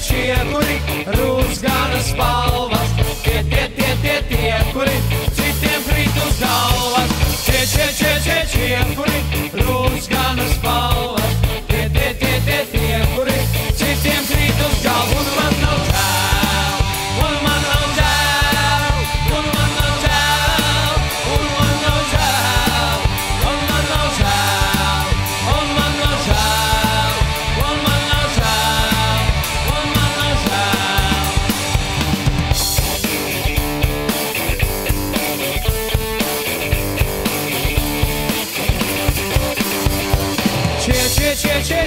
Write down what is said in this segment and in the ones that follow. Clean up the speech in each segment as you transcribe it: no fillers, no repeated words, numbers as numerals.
Tie, kuri rūsgana spalvas, tie, kuri citiem krīt uz galvas. Tie, kuri rūsgana spalvas, tie, kuri citiem krīt uz galvas. Un man nav žēl, un man nav žēl, un man nav žēl, un man nav žēl, un man nav žēl, un man nav žēl, un man nav žēl.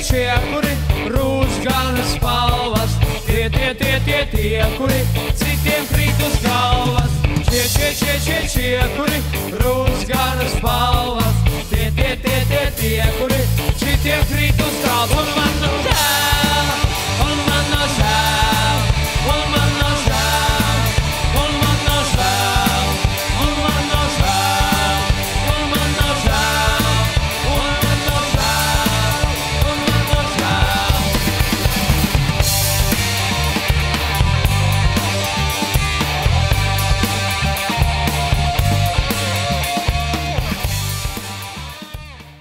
Tie, kuri rūsgana spalvas, tie, kuri citiem krīt uz galvas. Tie, kuri rūsgana spalvas, tie, kuri citiem krīt uz galvas.